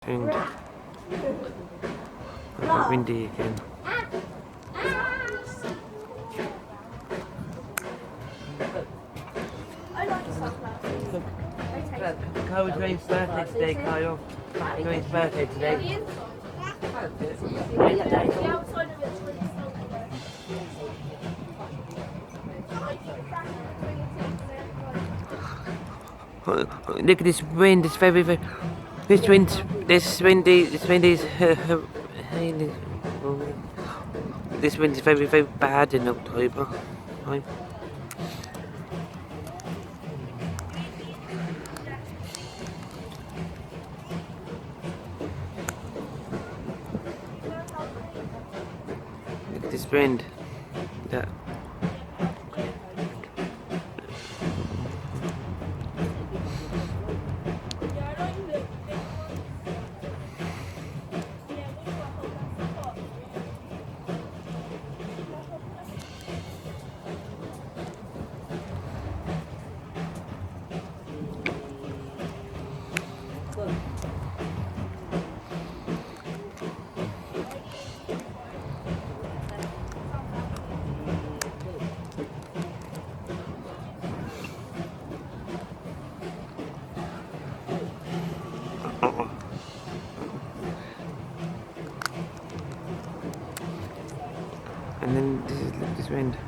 And windy again. Kyle's Green's birthday today, Kyle. Green's birthday today. Look at this wind, it's very, this windy, this wind is very bad in October. Right? Look at this wind. That.